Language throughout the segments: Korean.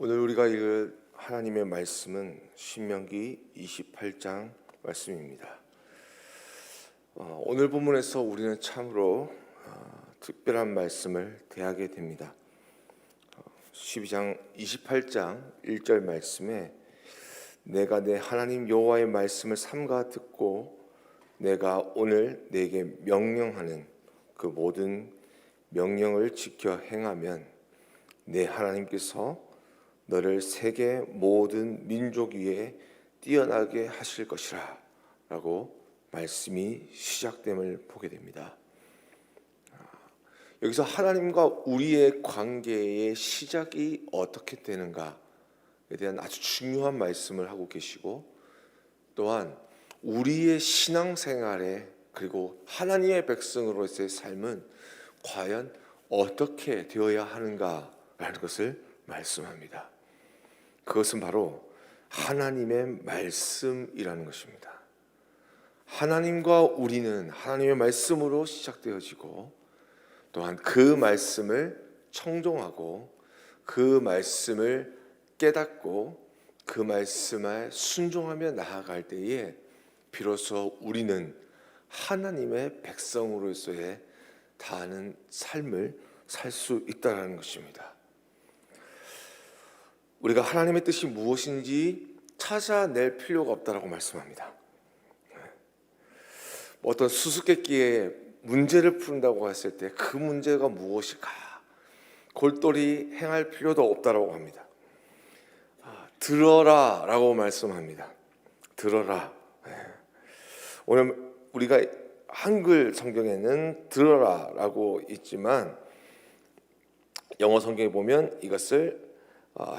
오늘 우리가 읽을 하나님의 말씀은 신명기 28장 말씀입니다. 오늘 본문에서 우리는 참으로 특별한 말씀을 대하게 됩니다. 28장 1절 말씀에 내가 내 하나님 여호와의 말씀을 삼가 듣고 내가 오늘 내게 명령하는 그 모든 명령을 지켜 행하면 내 하나님께서 너를 세계 모든 민족 위에 뛰어나게 하실 것이라 라고 말씀이 시작됨을 보게 됩니다. 여기서 하나님과 우리의 관계의 시작이 어떻게 되는가에 대한 아주 중요한 말씀을 하고 계시고, 또한 우리의 신앙생활에 그리고 하나님의 백성으로서의 삶은 과연 어떻게 되어야 하는가라는 것을 말씀합니다. 그것은 바로 하나님의 말씀이라는 것입니다. 하나님과 우리는 하나님의 말씀으로 시작되어지고, 또한 그 말씀을 청종하고 그 말씀을 깨닫고 그 말씀에 순종하며 나아갈 때에 비로소 우리는 하나님의 백성으로서의 다하는 삶을 살 수 있다는 것입니다. 우리가 하나님의 뜻이 무엇인지 찾아낼 필요가 없다라고 말씀합니다. 어떤 수수께끼에 문제를 푼다고 했을 때 그 문제가 무엇일까 골똘히 행할 필요도 없다라고 합니다. 들어라 라고 말씀합니다. 들어라. 오늘 우리가 한글 성경에는 들어라 라고 있지만 영어 성경에 보면 이것을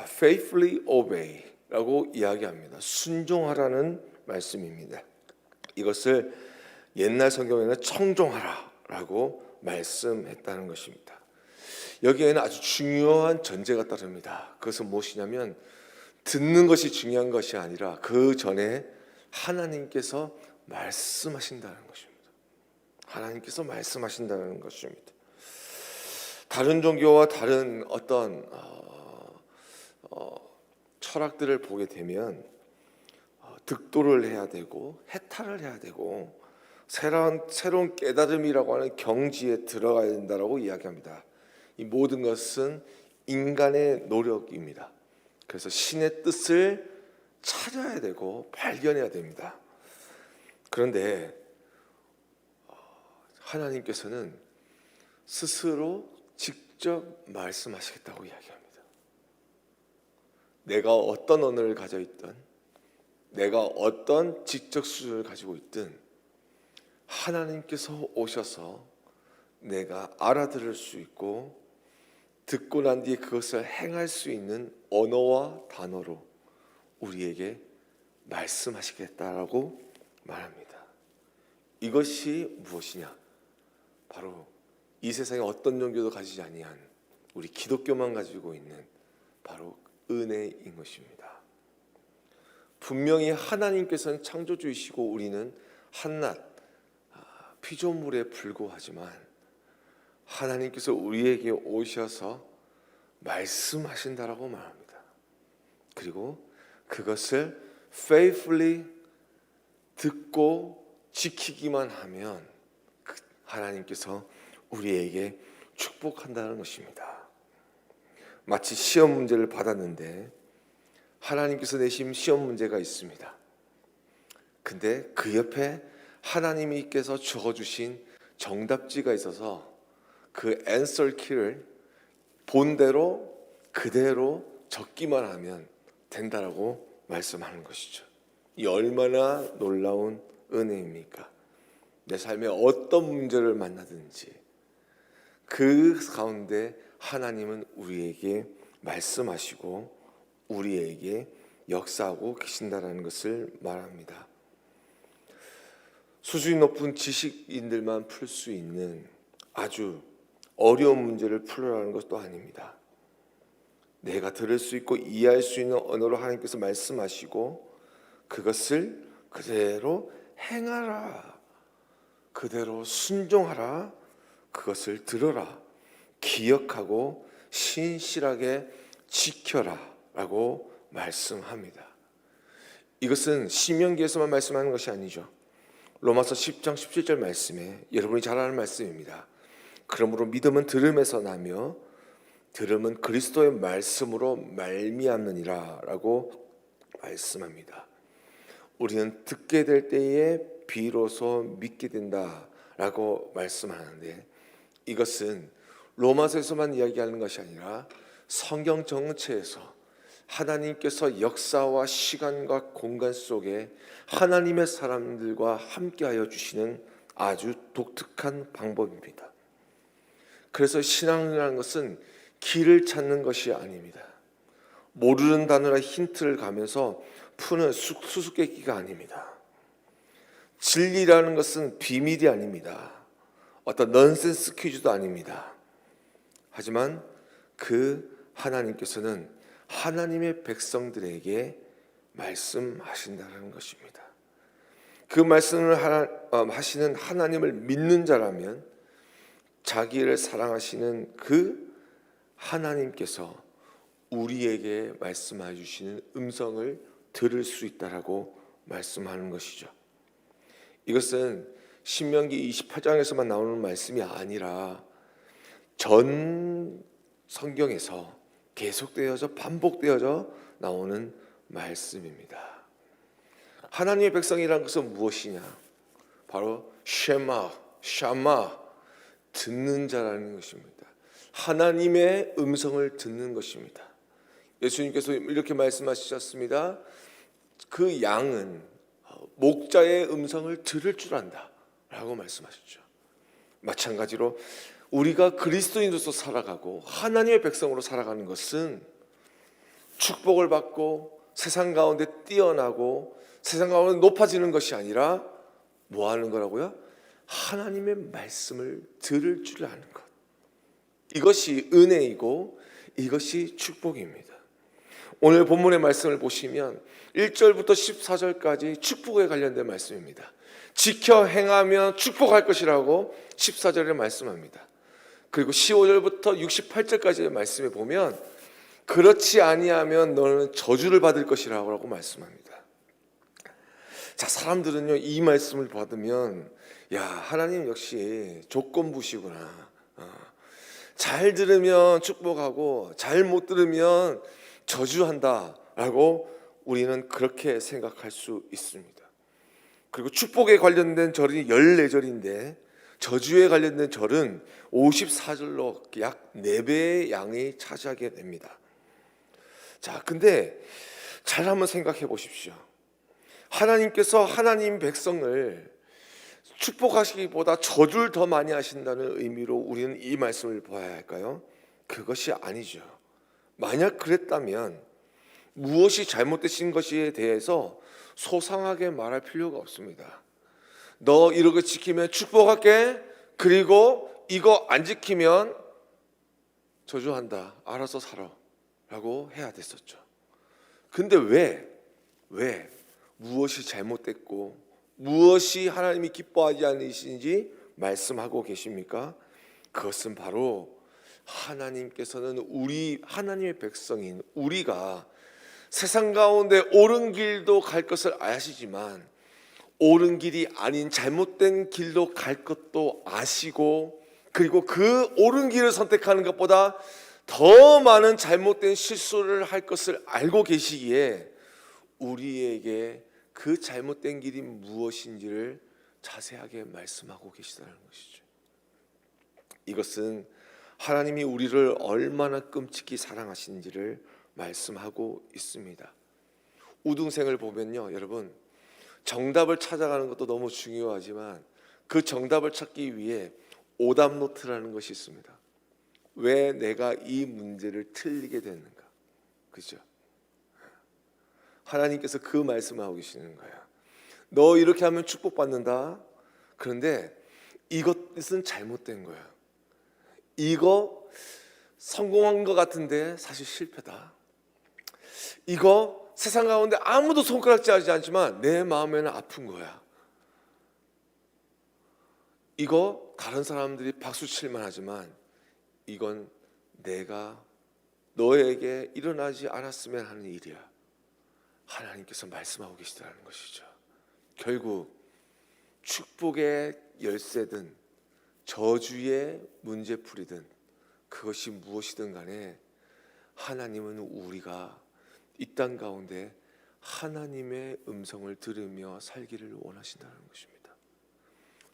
faithfully obey 라고 이야기합니다. 순종하라는 말씀입니다. 이것을 옛날 성경에는 청종하라 라고 말씀했다는 것입니다. 여기에는 아주 중요한 전제가 따릅니다. 그것은 무엇이냐면 듣는 것이 중요한 것이 아니라 그 전에 하나님께서 말씀하신다는 것입니다. 하나님께서 말씀하신다는 것입니다. 다른 종교와 다른 어떤 철학들을 보게 되면 득도를 해야 되고 해탈을 해야 되고 새로운 깨달음이라고 하는 경지에 들어가야 된다고 이야기합니다. 이 모든 것은 인간의 노력입니다. 그래서 신의 뜻을 찾아야 되고 발견해야 됩니다. 그런데 하나님께서는 스스로 직접 말씀하시겠다고 이야기합니다. 내가 어떤 언어를 가져 있든, 내가 어떤 지적 수준을 가지고 있든 하나님께서 오셔서 내가 알아들을 수 있고 듣고 난 뒤에 그것을 행할 수 있는 언어와 단어로 우리에게 말씀하시겠다라고 말합니다. 이것이 무엇이냐? 바로 이 세상에 어떤 종교도 가지지 아니한 우리 기독교만 가지고 있는 바로 은혜인 것입니다. 분명히 하나님께서는 창조주이시고 우리는 한낱 피조물에 불과하지만 하나님께서 우리에게 오셔서 말씀하신다라고 말합니다. 그리고 그것을 faithfully 듣고 지키기만 하면 하나님께서 우리에게 축복한다는 것입니다. 마치 시험 문제를 받았는데 하나님께서 내신 시험 문제가 있습니다. 근데 그 옆에 하나님께서 적어주신 정답지가 있어서 그 answer key를 본대로 그대로 적기만 하면 된다라고 말씀하는 것이죠. 이 얼마나 놀라운 은혜입니까? 내 삶에 어떤 문제를 만나든지 그 가운데 하나님은 우리에게 말씀하시고 우리에게 역사하고 계신다라는 것을 말합니다. 수준이 높은 지식인들만 풀 수 있는 아주 어려운 문제를 풀으라는 것도 아닙니다. 내가 들을 수 있고 이해할 수 있는 언어로 하나님께서 말씀하시고 그것을 그대로 행하라, 그대로 순종하라, 그것을 들어라, 기억하고 신실하게 지켜라 라고 말씀합니다. 이것은 신명기에서만 말씀하는 것이 아니죠. 로마서 10장 17절 말씀에 여러분이 잘 아는 말씀입니다. 그러므로 믿음은 들음에서 나며 들음은 그리스도의 말씀으로 말미암느니라 라고 말씀합니다. 우리는 듣게 될 때에 비로소 믿게 된다 라고 말씀하는데, 이것은 로마서에서만 이야기하는 것이 아니라 성경 전체에서 하나님께서 역사와 시간과 공간 속에 하나님의 사람들과 함께하여 주시는 아주 독특한 방법입니다. 그래서 신앙이라는 것은 길을 찾는 것이 아닙니다. 모르는 단어나 힌트를 가면서 푸는 수수께끼가 아닙니다. 진리라는 것은 비밀이 아닙니다. 어떤 넌센스 퀴즈도 아닙니다. 하지만 그 하나님께서는 하나님의 백성들에게 말씀하신다는 것입니다. 그 말씀을 하시는 하나님을 믿는 자라면 자기를 사랑하시는 그 하나님께서 우리에게 말씀해 주시는 음성을 들을 수 있다라고 말씀하는 것이죠. 이것은 신명기 28장에서만 나오는 말씀이 아니라 전 성경에서 계속되어져 반복되어져 나오는 말씀입니다. 하나님의 백성이라는 것은 무엇이냐? 바로 샤마, 듣는 자라는 것입니다. 하나님의 음성을 듣는 것입니다. 예수님께서 이렇게 말씀하셨습니다. 그 양은 목자의 음성을 들을 줄 안다 라고 말씀하셨죠. 마찬가지로 우리가 그리스도인으로서 살아가고 하나님의 백성으로 살아가는 것은 축복을 받고 세상 가운데 뛰어나고 세상 가운데 높아지는 것이 아니라 뭐 하는 거라고요? 하나님의 말씀을 들을 줄 아는 것. 이것이 은혜이고 이것이 축복입니다. 오늘 본문의 말씀을 보시면 1절부터 14절까지 축복에 관련된 말씀입니다. 지켜 행하면 축복할 것이라고 14절에 말씀합니다. 그리고 15절부터 68절까지의 말씀에 보면 그렇지 아니하면 너는 저주를 받을 것이라고 말씀합니다. 자, 사람들은요 이 말씀을 받으면 야, 하나님 역시 조건부시구나. 잘 들으면 축복하고 잘 못 들으면 저주한다 라고 우리는 그렇게 생각할 수 있습니다. 그리고 축복에 관련된 절이 14절인데 저주에 관련된 절은 54절로 약 4배의 양이 차지하게 됩니다. 자, 근데 잘 한번 생각해 보십시오. 하나님께서 하나님 백성을 축복하시기보다 저주를 더 많이 하신다는 의미로 우리는 이 말씀을 보아야 할까요? 그것이 아니죠. 만약 그랬다면 무엇이 잘못되신 것에 대해서 소상하게 말할 필요가 없습니다. 너 이렇게 지키면 축복할게. 그리고 이거 안 지키면 저주한다. 알아서 살아. 라고 해야 됐었죠. 근데 왜 무엇이 잘못됐고 무엇이 하나님이 기뻐하지 않으신지 말씀하고 계십니까? 그것은 바로 하나님께서는 우리 하나님의 백성인 우리가 세상 가운데 옳은 길도 갈 것을 아시지만 옳은 길이 아닌 잘못된 길도 갈 것도 아시고, 그리고 그 옳은 길을 선택하는 것보다 더 많은 잘못된 실수를 할 것을 알고 계시기에 우리에게 그 잘못된 길이 무엇인지를 자세하게 말씀하고 계시다는 것이죠. 이것은 하나님이 우리를 얼마나 끔찍히 사랑하시는지를 말씀하고 있습니다. 우등생을 보면요, 여러분, 정답을 찾아가는 것도 너무 중요하지만 그 정답을 찾기 위해 오답 노트라는 것이 있습니다. 왜 내가 이 문제를 틀리게 됐는가? 그죠? 하나님께서 그 말씀을 하고 계시는 거예요. 너 이렇게 하면 축복받는다. 그런데 이것은 잘못된 거야. 이거 성공한 것 같은데 사실 실패다. 이거 세상 가운데 아무도 손가락질하지 않지만 내 마음에는 아픈 거야. 이거 다른 사람들이 박수 칠만 하지만 이건 내가 너에게 일어나지 않았으면 하는 일이야. 하나님께서 말씀하고 계시다는 것이죠. 결국 축복의 열쇠든 저주의 문제풀이든 그것이 무엇이든 간에 하나님은 우리가 이 땅 가운데 하나님의 음성을 들으며 살기를 원하신다는 것입니다.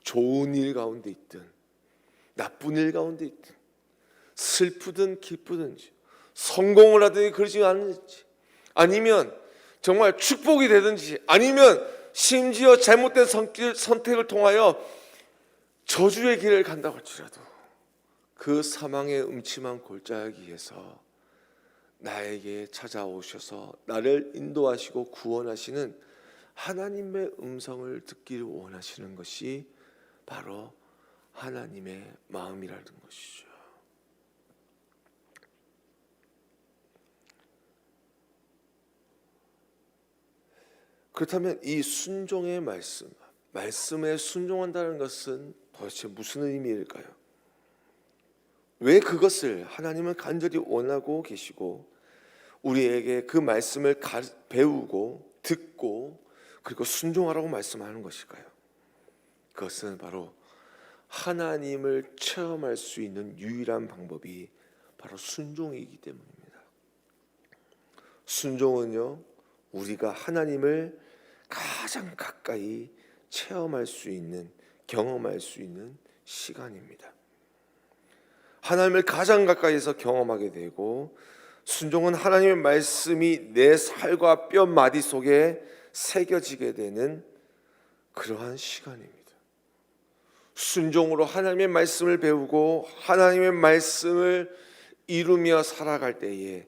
좋은 일 가운데 있든 나쁜 일 가운데 있든 슬프든 기쁘든지 성공을 하든지 그러지 않는지 아니면 정말 축복이 되든지 아니면 심지어 잘못된 선택을 통하여 저주의 길을 간다고 할지라도 그 사망의 음침한 골짜기에서 나에게 찾아오셔서 나를 인도하시고 구원하시는 하나님의 음성을 듣기를 원하시는 것이 바로 하나님의 마음이라는 것이죠. 그렇다면 이 순종의 말씀에 순종한다는 것은 도대체 무슨 의미일까요? 왜 그것을 하나님은 간절히 원하고 계시고 우리에게 그 말씀을 배우고 듣고 그리고 순종하라고 말씀하는 것일까요? 그것은 바로 하나님을 체험할 수 있는 유일한 방법이 바로 순종이기 때문입니다. 순종은요, 우리가 하나님을 가장 가까이 체험할 수 있는, 경험할 수 있는 시간입니다. 하나님을 가장 가까이서 경험하게 되고, 순종은 하나님의 말씀이 내 살과 뼈 마디 속에 새겨지게 되는 그러한 시간입니다. 순종으로 하나님의 말씀을 배우고 하나님의 말씀을 이루며 살아갈 때에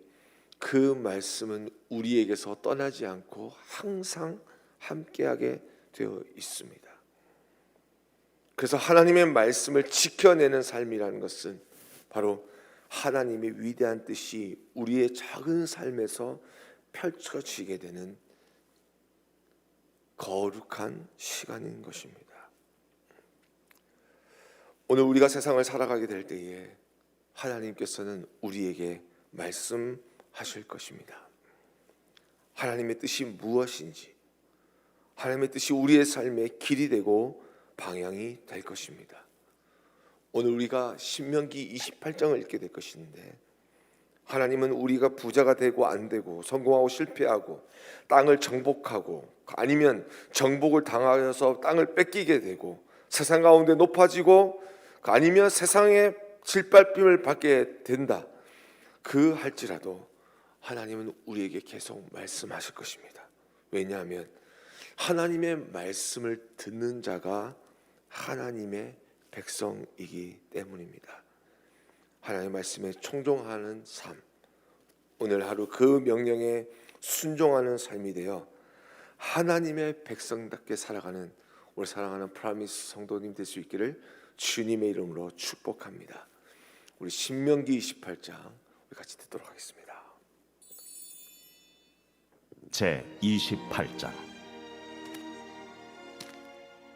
그 말씀은 우리에게서 떠나지 않고 항상 함께하게 되어 있습니다. 그래서 하나님의 말씀을 지켜내는 삶이라는 것은 바로 하나님의 위대한 뜻이 우리의 작은 삶에서 펼쳐지게 되는 거룩한 시간인 것입니다. 오늘 우리가 세상을 살아가게 될 때에 하나님께서는 우리에게 말씀하실 것입니다. 하나님의 뜻이 무엇인지, 하나님의 뜻이 우리의 삶의 길이 되고 방향이 될 것입니다. 오늘 우리가 신명기 28장을 읽게 될 것인데, 하나님은 우리가 부자가 되고 안 되고 성공하고 실패하고 땅을 정복하고 아니면 정복을 당하여서 땅을 뺏기게 되고 세상 가운데 높아지고 아니면 세상의 짓밟힘을 받게 된다 그 할지라도 하나님은 우리에게 계속 말씀하실 것입니다. 왜냐하면 하나님의 말씀을 듣는 자가 하나님의 백성이기 때문입니다. 하나님의 말씀에 청종하는 삶, 오늘 하루 그 명령에 순종하는 삶이 되어 하나님의 백성답게 살아가는 우리 사랑하는 프라미스 성도님 될 수 있기를 주님의 이름으로 축복합니다. 우리 신명기 28장 우리 같이 듣도록 하겠습니다. 제 28장.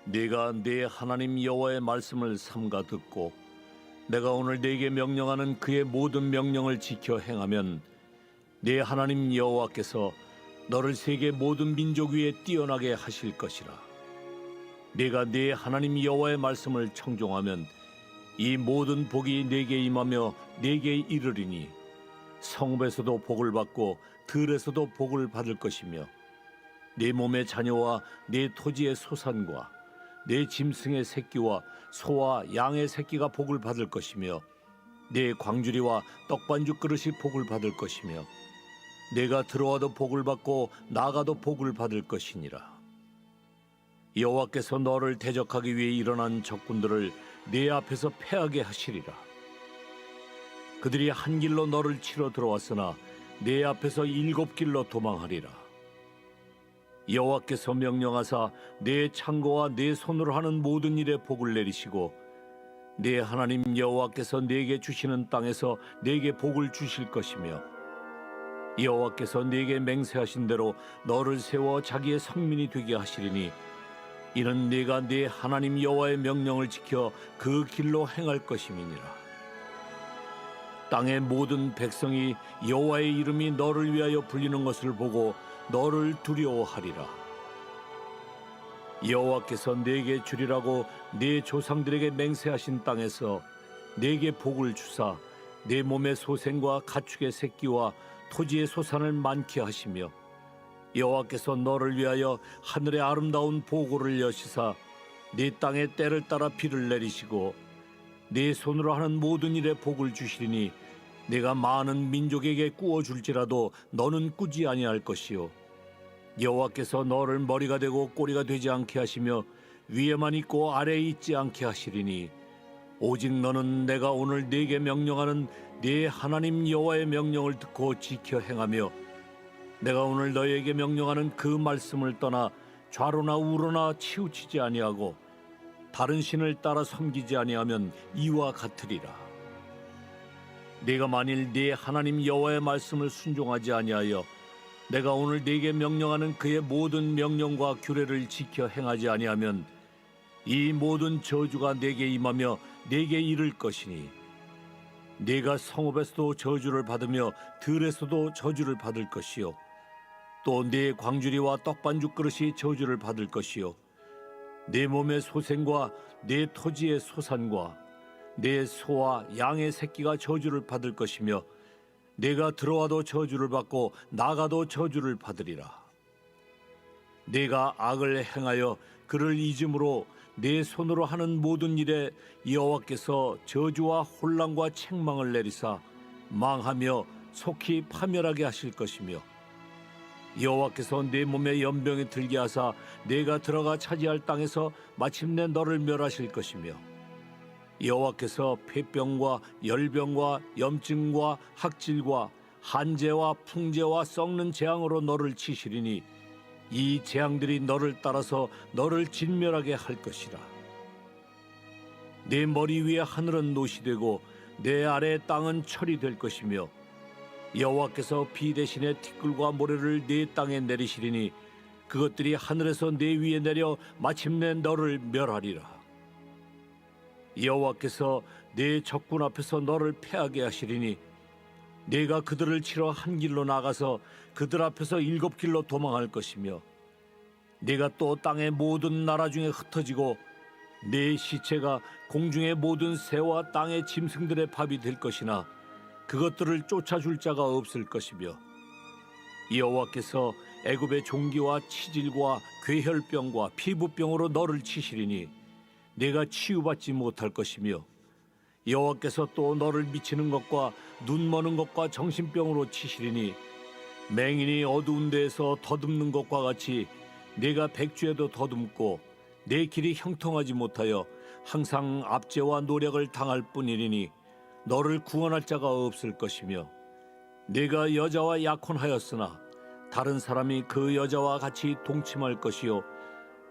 네가 네 하나님 여호와의 말씀을 삼가 듣고 내가 오늘 네게 명령하는 그의 모든 명령을 지켜 행하면 네 하나님 여호와께서 너를 세계 모든 민족 위에 뛰어나게 하실 것이라. 네가 네 하나님 여호와의 말씀을 청종하면 이 모든 복이 네게 임하며 네게 이르리니 성읍에서도 복을 받고 들에서도 복을 받을 것이며 네 몸의 자녀와 네 토지의 소산과 네 짐승의 새끼와 소와 양의 새끼가 복을 받을 것이며 네 광주리와 떡반죽 그릇이 복을 받을 것이며 내가 들어와도 복을 받고 나가도 복을 받을 것이니라. 여호와께서 너를 대적하기 위해 일어난 적군들을 네 앞에서 패하게 하시리라. 그들이 한 길로 너를 치러 들어왔으나 네 앞에서 7 길로 도망하리라. 여호와께서 명령하사 네 창고와 네 손으로 하는 모든 일에 복을 내리시고 네 하나님 여호와께서 네게 주시는 땅에서 네게 복을 주실 것이며 여호와께서 네게 맹세하신 대로 너를 세워 자기의 성민이 되게 하시리니 이는 네가 네 하나님 여호와의 명령을 지켜 그 길로 행할 것임이니라. 땅의 모든 백성이 여호와의 이름이 너를 위하여 불리는 것을 보고 너를 두려워하리라. 여호와께서 내게 주리라고 네 조상들에게 맹세하신 땅에서 내게 복을 주사 내 몸의 소생과 가축의 새끼와 토지의 소산을 많게 하시며 여호와께서 너를 위하여 하늘의 아름다운 보고를 여시사 네 땅에 때를 따라 비를 내리시고 네 손으로 하는 모든 일에 복을 주시리니 내가 많은 민족에게 꾸어줄지라도 너는 꾸지 아니할 것이요 여호와께서 너를 머리가 되고 꼬리가 되지 않게 하시며 위에만 있고 아래에 있지 않게 하시리니 오직 너는 내가 오늘 네게 명령하는 네 하나님 여호와의 명령을 듣고 지켜 행하며 내가 오늘 너에게 명령하는 그 말씀을 떠나 좌로나 우로나 치우치지 아니하고 다른 신을 따라 섬기지 아니하면 이와 같으리라. 네가 만일 네 하나님 여호와의 말씀을 순종하지 아니하여 내가 오늘 네게 명령하는 그의 모든 명령과 규례를 지켜 행하지 아니하면 이 모든 저주가 네게 임하며 네게 이를 것이니 네가 성읍에서도 저주를 받으며 들에서도 저주를 받을 것이요 또 네 광주리와 떡반죽 그릇이 저주를 받을 것이요 네 몸의 소생과 네 토지의 소산과 내 소와 양의 새끼가 저주를 받을 것이며 내가 들어와도 저주를 받고 나가도 저주를 받으리라. 내가 악을 행하여 그를 잊음으로 내 손으로 하는 모든 일에 여호와께서 저주와 혼란과 책망을 내리사 망하며 속히 파멸하게 하실 것이며 여호와께서 내 몸에 연병이 들게 하사 내가 들어가 차지할 땅에서 마침내 너를 멸하실 것이며 여호와께서 폐병과 열병과 염증과 학질과 한재와 풍재와 썩는 재앙으로 너를 치시리니 이 재앙들이 너를 따라서 너를 진멸하게 할 것이라. 내 머리 위에 하늘은 노시 되고 내 아래 땅은 철이 될 것이며 여호와께서 비 대신에 티끌과 모래를 네 땅에 내리시리니 그것들이 하늘에서 네 위에 내려 마침내 너를 멸하리라. 여호와께서 네 적군 앞에서 너를 패하게 하시리니 네가 그들을 치러 한 길로 나가서 그들 앞에서 7길로 도망할 것이며 네가 또 땅의 모든 나라 중에 흩어지고 네 시체가 공중의 모든 새와 땅의 짐승들의 밥이 될 것이나 그것들을 쫓아줄 자가 없을 것이며 여호와께서 애굽의 종기와 치질과 괴혈병과 피부병으로 너를 치시리니 내가 치유받지 못할 것이며 여호와께서 또 너를 미치는 것과 눈 머는 것과 정신병으로 치시리니 맹인이 어두운 데에서 더듬는 것과 같이 내가 백주에도 더듬고 내 길이 형통하지 못하여 항상 압제와 노력을 당할 뿐이니 너를 구원할 자가 없을 것이며 내가 여자와 약혼하였으나 다른 사람이 그 여자와 같이 동침할 것이요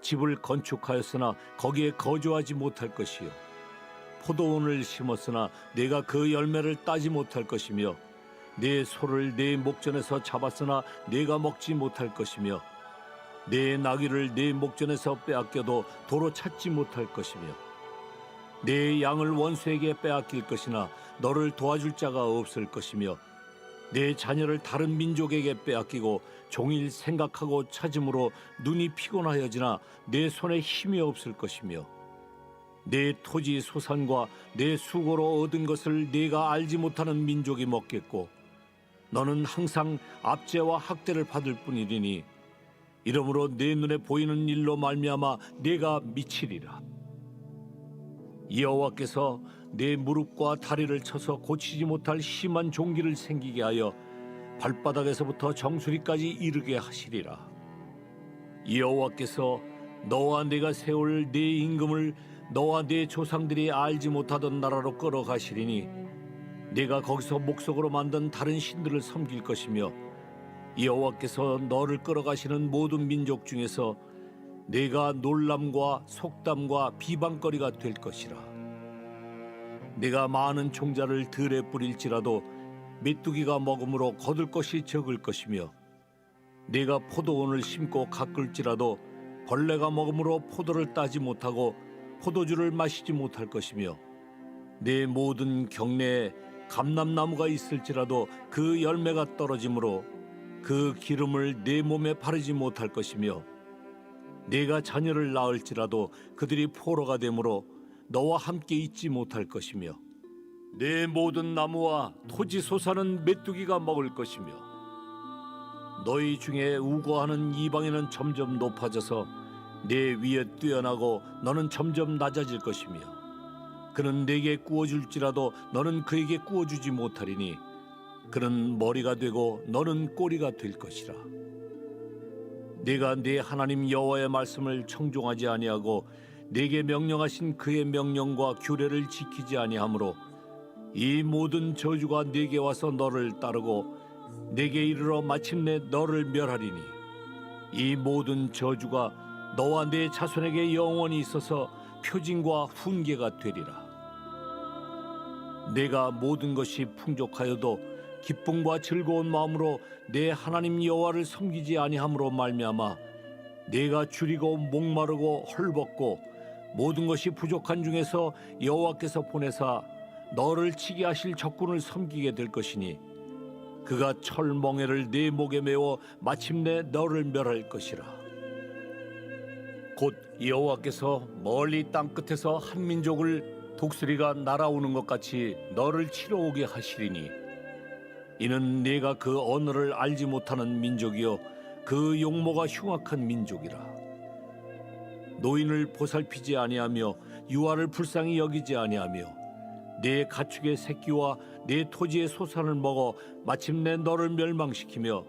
집을 건축하였으나 거기에 거주하지 못할 것이요 포도원을 심었으나 내가 그 열매를 따지 못할 것이며 내 소를 내 목전에서 잡았으나 내가 먹지 못할 것이며 내 나귀를 내 목전에서 빼앗겨도 도로 찾지 못할 것이며 내 양을 원수에게 빼앗길 것이나 너를 도와줄 자가 없을 것이며 내 자녀를 다른 민족에게 빼앗기고 종일 생각하고 찾음으로 눈이 피곤하여지나 내 손에 힘이 없을 것이며 내 토지 소산과 내 수고로 얻은 것을 네가 알지 못하는 민족이 먹겠고 너는 항상 압제와 학대를 받을 뿐이니 이러므로 내 눈에 보이는 일로 말미암아 네가 미치리라. 여호와께서 내 무릎과 다리를 쳐서 고치지 못할 심한 종기를 생기게 하여 발바닥에서부터 정수리까지 이르게 하시리라. 여호와께서 너와 내가 세울 네 임금을 너와 네 조상들이 알지 못하던 나라로 끌어가시리니 네가 거기서 목석으로 만든 다른 신들을 섬길 것이며 여호와께서 너를 끌어가시는 모든 민족 중에서 네가 놀람과 속담과 비방거리가 될 것이라. 네가 많은 종자를 들에 뿌릴지라도 메뚜기가 먹음으로 거둘 것이 적을 것이며 네가 포도원을 심고 가꿀지라도 벌레가 먹음으로 포도를 따지 못하고 포도주를 마시지 못할 것이며 내 모든 경내에 감람나무가 있을지라도 그 열매가 떨어지므로 그 기름을 내 몸에 바르지 못할 것이며 네가 자녀를 낳을지라도 그들이 포로가 되므로 너와 함께 있지 못할 것이며 내 모든 나무와 토지 소사는 메뚜기가 먹을 것이며 너희 중에 우고하는 이방인은 점점 높아져서 내 위에 뛰어나고 너는 점점 낮아질 것이며 그는 내게 구워줄지라도 너는 그에게 구워주지 못하리니 그는 머리가 되고 너는 꼬리가 될 것이라. 네가 네 하나님 여호와의 말씀을 청종하지 아니하고 네게 명령하신 그의 명령과 규례를 지키지 아니하므로 이 모든 저주가 네게 와서 너를 따르고 네게 이르러 마침내 너를 멸하리니 이 모든 저주가 너와 네 자손에게 영원히 있어서 표징과 훈계가 되리라. 내가 모든 것이 풍족하여도 기쁨과 즐거운 마음으로 내 하나님 여호와를 섬기지 아니함으로 말미암아 내가 줄이고 목마르고 헐벗고 모든 것이 부족한 중에서 여호와께서 보내사 너를 치게 하실 적군을 섬기게 될 것이니 그가 철멍에를 네 목에 메워 마침내 너를 멸할 것이라. 곧 여호와께서 멀리 땅 끝에서 한 민족을 독수리가 날아오는 것 같이 너를 치러 오게 하시리니 이는 네가 그 언어를 알지 못하는 민족이요 그 용모가 흉악한 민족이라. 노인을 보살피지 아니하며 유아를 불쌍히 여기지 아니하며 내 가축의 새끼와 내 토지의 소산을 먹어 마침내 너를 멸망시키며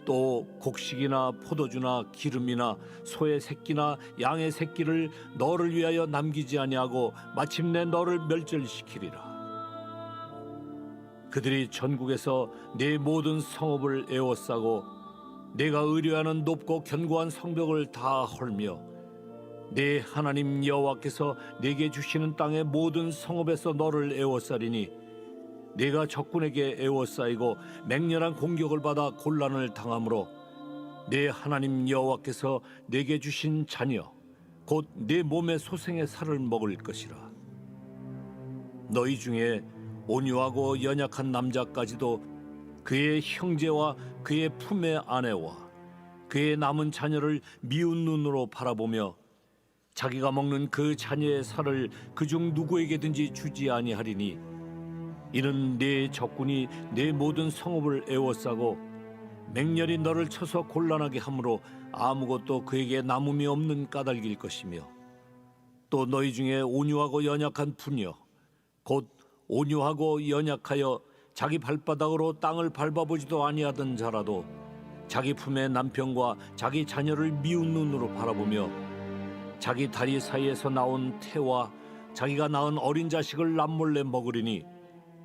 또 곡식이나 포도주나 기름이나 소의 새끼나 양의 새끼를 너를 위하여 남기지 아니하고 마침내 너를 멸절시키리라. 그들이 전국에서 내 모든 성읍을 에워싸고 내가 의뢰하는 높고 견고한 성벽을 다 헐며 내 하나님 여호와께서 내게 주시는 땅의 모든 성읍에서 너를 에워싸리니 내가 적군에게 에워싸이고 맹렬한 공격을 받아 곤란을 당하므로 내 하나님 여호와께서 내게 주신 자녀 곧 내 몸의 소생의 살을 먹을 것이라. 너희 중에 온유하고 연약한 남자까지도 그의 형제와 그의 품의 아내와 그의 남은 자녀를 미운 눈으로 바라보며 자기가 먹는 그 자녀의 살을 그중 누구에게든지 주지 아니하리니 이는 네 적군이 네 모든 성읍을 에워싸고 맹렬히 너를 쳐서 곤란하게 함으로 아무것도 그에게 남음이 없는 까닭일 것이며 또 너희 중에 온유하고 연약한 부녀 곧 온유하고 연약하여 자기 발바닥으로 땅을 밟아보지도 아니하던 자라도 자기 품의 남편과 자기 자녀를 미운 눈으로 바라보며 자기 다리 사이에서 나온 태와 자기가 낳은 어린 자식을 남몰래 먹으리니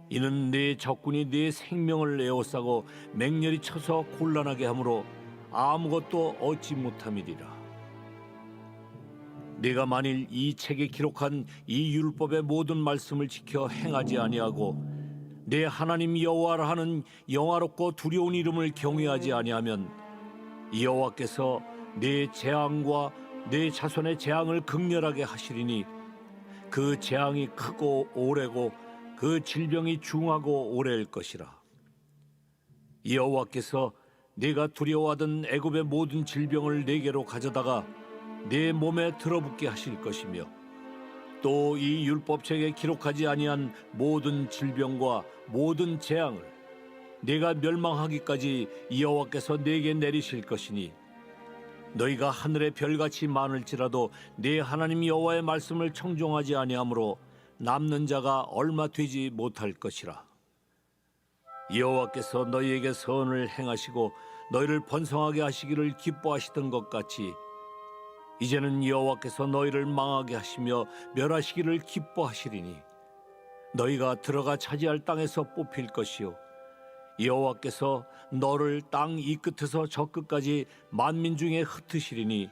이는 네 적군이 네 생명을 에워싸고 맹렬히 쳐서 곤란하게 하므로 아무것도 얻지 못함이리라. 네가 만일 이 책에 기록한 이 율법의 모든 말씀을 지켜 행하지 아니하고 내 하나님 여호와라 하는 영화롭고 두려운 이름을 경외하지 아니하면 여호와께서 네 재앙과 내 자손의 재앙을 극렬하게 하시리니 그 재앙이 크고 오래고 그 질병이 중하고 오래일 것이라. 여호와께서 네가 두려워하던 애굽의 모든 질병을 네게로 가져다가 내 몸에 들어붙게 하실 것이며 또 이 율법책에 기록하지 아니한 모든 질병과 모든 재앙을 네가 멸망하기까지 여호와께서 네게 내리실 것이니 너희가 하늘의 별같이 많을지라도 네 하나님 여호와의 말씀을 청종하지 아니하므로 남는 자가 얼마 되지 못할 것이라. 여호와께서 너희에게 선을 행하시고 너희를 번성하게 하시기를 기뻐하시던 것 같이 이제는 여호와께서 너희를 망하게 하시며 멸하시기를 기뻐하시리니 너희가 들어가 차지할 땅에서 뽑힐 것이요 여호와께서 너를 땅 이 끝에서 저 끝까지 만민 중에 흩으시리니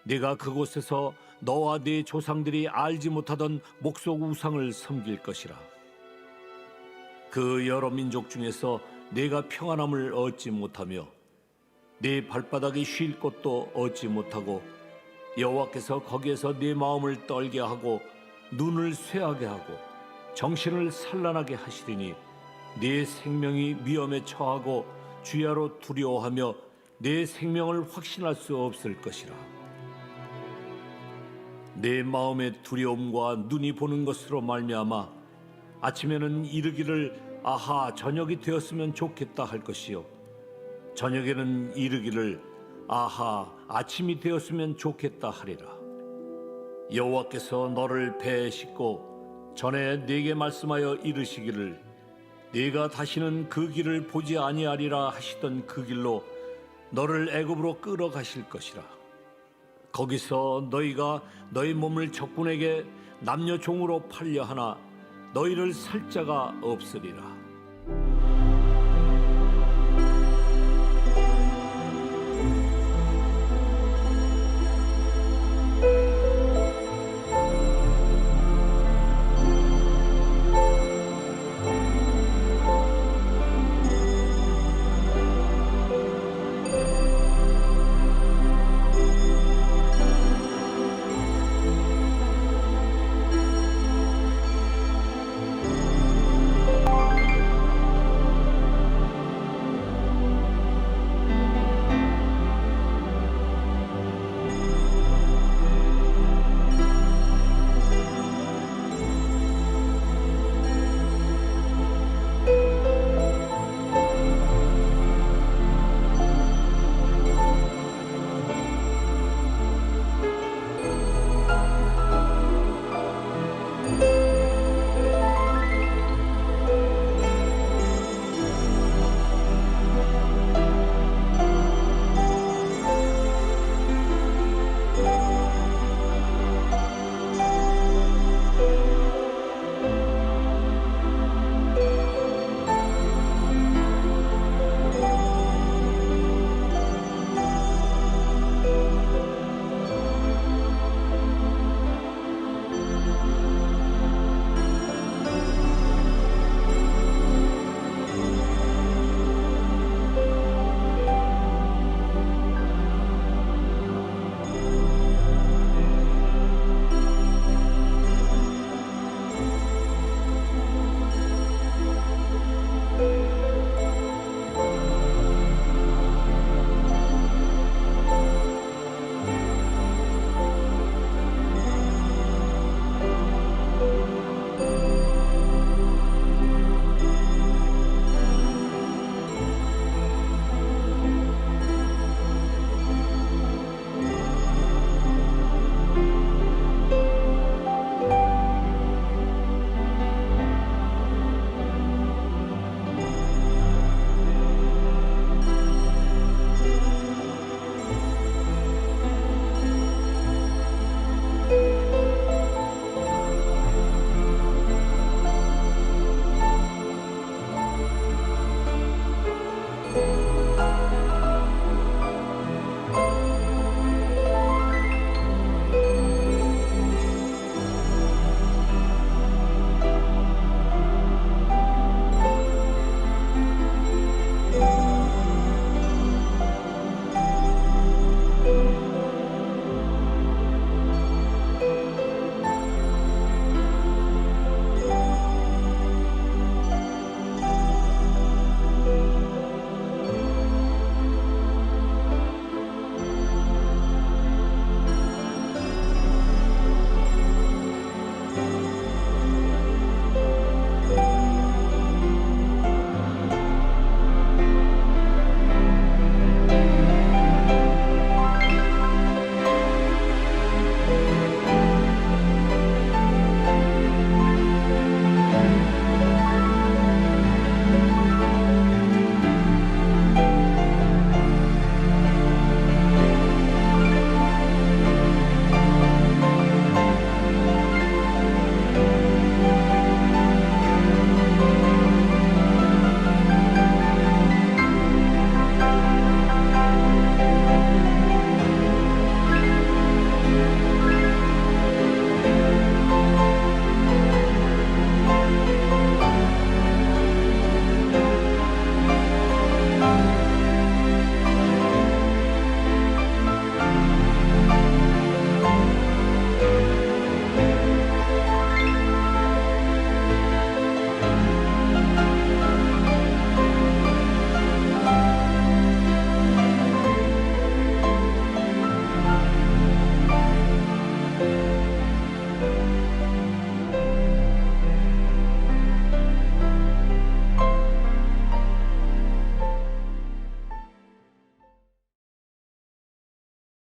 네가 그곳에서 너와 네 조상들이 알지 못하던 목석 우상을 섬길 것이라. 그 여러 민족 중에서 네가 평안함을 얻지 못하며 네 발바닥이 쉴 곳도 얻지 못하고 여호와께서 거기에서 네 마음을 떨게 하고 눈을 쇠하게 하고 정신을 산란하게 하시리니 네 생명이 위험에 처하고 주야로 두려워하며 내 생명을 확신할 수 없을 것이라. 내 마음의 두려움과 눈이 보는 것으로 말미암아 아침에는 이르기를 아하 저녁이 되었으면 좋겠다 할 것이요 저녁에는 이르기를 아하 아침이 되었으면 좋겠다 하리라. 여호와께서 너를 배에 싣고 전에 네게 말씀하여 이르시기를 네가 다시는 그 길을 보지 아니하리라 하시던 그 길로 너를 애굽으로 끌어가실 것이라. 거기서 너희가 너희 몸을 적군에게 남녀 종으로 팔려 하나 너희를 살 자가 없으리라.